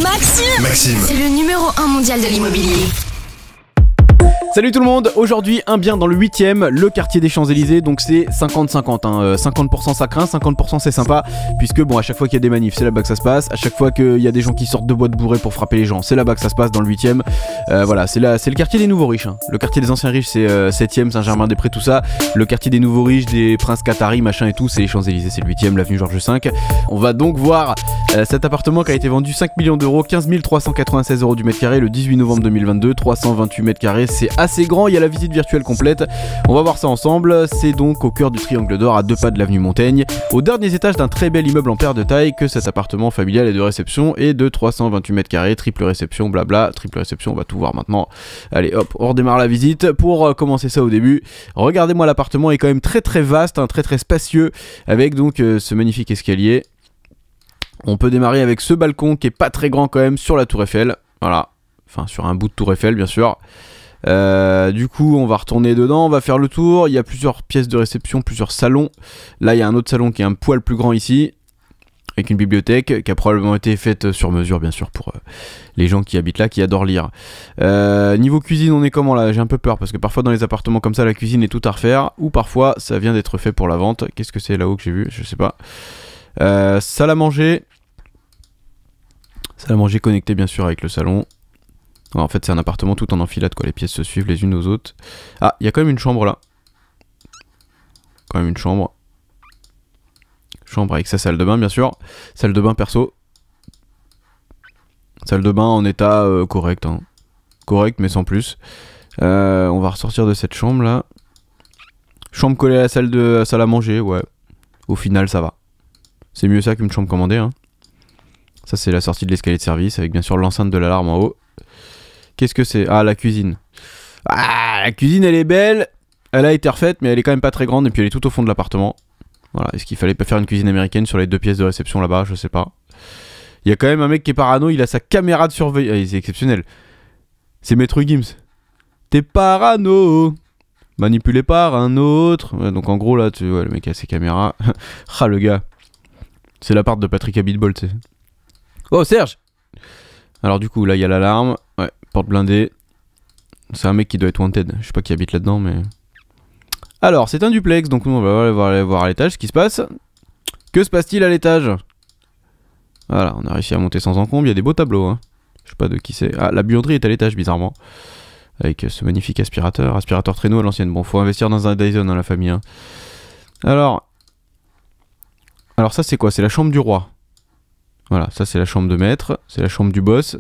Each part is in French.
Maxime, c'est le numéro 1 mondial de l'immobilier. Salut tout le monde, aujourd'hui un bien dans le 8ème, le quartier des Champs-Élysées, donc c'est 50-50, hein. 50% ça craint, 50% c'est sympa, puisque bon à chaque fois qu'il y a des manifs c'est là-bas que ça se passe, à chaque fois qu'il y a des gens qui sortent de boîtes bourrées pour frapper les gens c'est là-bas que ça se passe dans le 8ème, voilà c'est le quartier des nouveaux riches, hein. Le quartier des anciens riches c'est 7ème, Saint-Germain-des-Prés tout ça, le quartier des nouveaux riches, des princes qataris machin et tout c'est les Champs-Élysées, c'est le 8ème, l'avenue Georges V. On va donc voir cet appartement qui a été vendu 5 millions d'euros, 15 396 euros du mètre carré le 18 novembre 2022, 328 mètres carrés, c'est assez grand, il y a la visite virtuelle complète, on va voir ça ensemble. C'est donc au cœur du Triangle d'Or, à 2 pas de l'avenue Montaigne, aux derniers étages d'un très bel immeuble en paire de taille que cet appartement familial et de réception est de 328 mètres carrés, triple réception, blabla, triple réception, on va tout voir maintenant. Allez hop, on redémarre la visite. Pour commencer ça au début, regardez-moi, l'appartement est quand même très très vaste, hein, très très spacieux, avec donc ce magnifique escalier. On peut démarrer avec ce balcon qui est pas très grand quand même sur la tour Eiffel, voilà, enfin sur un bout de tour Eiffel bien sûr. Du coup on va retourner dedans, on va faire le tour, il y a plusieurs pièces de réception, plusieurs salons. Là il y a un autre salon qui est un poil plus grand ici, avec une bibliothèque qui a probablement été faite sur mesure bien sûr pour les gens qui habitent là, qui adorent lire. Niveau cuisine on est comment là? J'ai un peu peur parce que parfois dans les appartements comme ça la cuisine est tout à refaire, ou parfois ça vient d'être fait pour la vente. Qu'est-ce que c'est là-haut que j'ai vu? Je sais pas. Salle à manger. Salle à manger connectée bien sûr avec le salon. En fait c'est un appartement tout en enfilade quoi, les pièces se suivent les unes aux autres. Ah, il y a quand même une chambre là. Quand même une chambre. Chambre avec sa salle de bain bien sûr. Salle de bain perso. Salle de bain en état correct, hein. Correct mais sans plus. On va ressortir de cette chambre là. Chambre collée à la salle à manger, ouais. Au final ça va. C'est mieux ça qu'une chambre commandée, hein. Ça c'est la sortie de l'escalier de service avec bien sûr l'enceinte de l'alarme en haut. Qu'est-ce que c'est? Ah, la cuisine. Ah, la cuisine elle est belle. Elle a été refaite mais elle est quand même pas très grande et puis elle est tout au fond de l'appartement. Voilà, est-ce qu'il fallait pas faire une cuisine américaine sur les 2 pièces de réception là-bas? Je sais pas. Il y a quand même un mec qui est parano, il a sa caméra de surveillance. Ah, c'est exceptionnel. C'est Maître Gims. T'es parano, manipulé par un autre. Ouais, donc en gros là, ouais, le mec a ses caméras. Ah le gars. C'est l'appart de Patrick Abitbol, tu sais. Oh Serge. Alors du coup là il y a l'alarme. Ouais, porte blindée. C'est un mec qui doit être wanted. Je sais pas qui habite là-dedans mais... Alors c'est un duplex, donc nous on va aller voir à l'étage ce qui se passe. Que se passe-t-il à l'étage? Voilà, on a réussi à monter sans encombre, il y a des beaux tableaux, hein. Je sais pas de qui c'est. Ah, la buanderie est à l'étage bizarrement. Avec ce magnifique aspirateur traîneau à l'ancienne. Bon, faut investir dans un Dyson dans la famille, hein. Alors ça c'est quoi? C'est la chambre du roi. Voilà, ça c'est la chambre de maître, c'est la chambre du boss,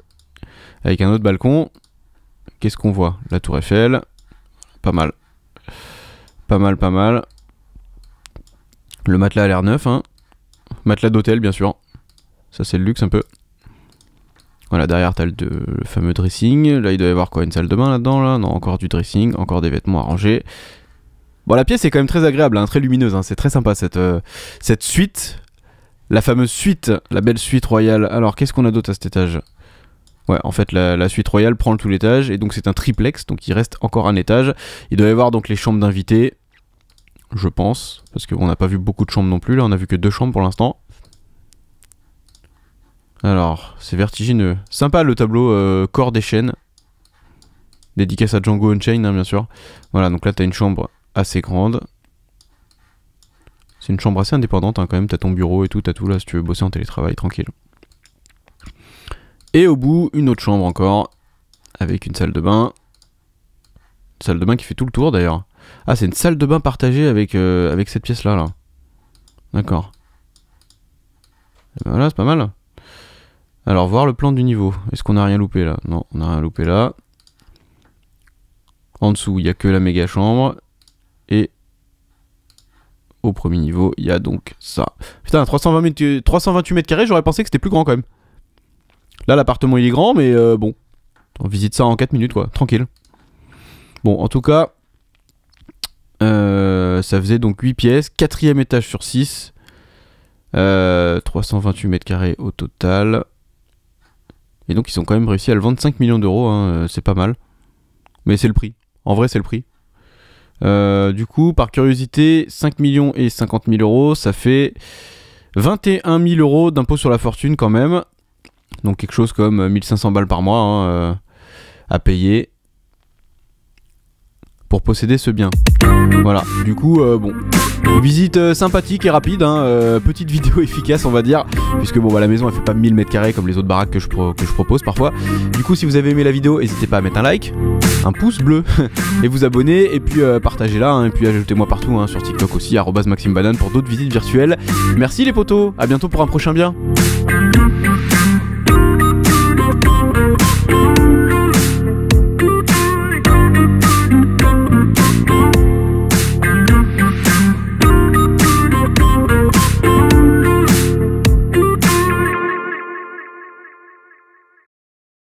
avec un autre balcon. Qu'est-ce qu'on voit? La tour Eiffel, pas mal. Pas mal. Le matelas a l'air neuf, hein. Matelas d'hôtel bien sûr. Ça c'est le luxe un peu. Voilà, derrière t'as le fameux dressing. Là il doit y avoir quoi? Une salle de bain là-dedans là? Non, encore du dressing, encore des vêtements à ranger. Bon, la pièce est quand même très agréable, hein, très lumineuse, hein. C'est très sympa cette suite. La fameuse suite, la belle suite royale. Alors qu'est-ce qu'on a d'autre à cet étage? Ouais, en fait la suite royale prend tout l'étage et donc c'est un triplex, donc il reste encore un étage. Il doit y avoir donc les chambres d'invités, je pense, parce qu'on n'a pas vu beaucoup de chambres non plus, là on a vu que 2 chambres pour l'instant. Alors, c'est vertigineux. Sympa le tableau corps des chaînes. Dédicace à Django Unchained, hein, bien sûr. Voilà, donc là t'as une chambre assez grande. C'est une chambre assez indépendante, hein, quand même, t'as ton bureau et tout, t'as tout là si tu veux bosser en télétravail, tranquille. Et au bout, une autre chambre encore, avec une salle de bain. Une salle de bain qui fait tout le tour d'ailleurs. Ah, c'est une salle de bain partagée avec cette pièce-là, là. D'accord. Voilà, c'est pas mal. Alors, voir le plan du niveau. Est-ce qu'on a rien loupé là? Non, on n'a rien loupé là. En dessous, il n'y a que la méga chambre. Et au premier niveau, il y a donc ça. Putain, 328 mètres carrés, j'aurais pensé que c'était plus grand quand même. Là, l'appartement il est grand, mais bon. On visite ça en 4 minutes, quoi. Tranquille. Bon, en tout cas, ça faisait donc 8 pièces. 4e étage sur 6. 328 mètres carrés au total. Et donc, ils ont quand même réussi à le vendre 5 millions d'euros. Hein, c'est pas mal. Mais c'est le prix. En vrai, c'est le prix. Du coup, par curiosité, 5 millions et 50 000 euros, ça fait 21 000 euros d'impôt sur la fortune quand même. Donc quelque chose comme 1500 balles par mois hein, à payer pour posséder ce bien. Voilà, du coup, bon, une visite sympathique et rapide, hein, petite vidéo efficace on va dire, puisque bon bah la maison elle fait pas 1000 m² comme les autres baraques que je propose parfois. Du coup si vous avez aimé la vidéo, n'hésitez pas à mettre un like, un pouce bleu, et vous abonner, et puis partagez-la, hein, et puis ajoutez-moi partout, hein, sur TikTok aussi, @MaximeBanane pour d'autres visites virtuelles. Merci les potos, à bientôt pour un prochain bien.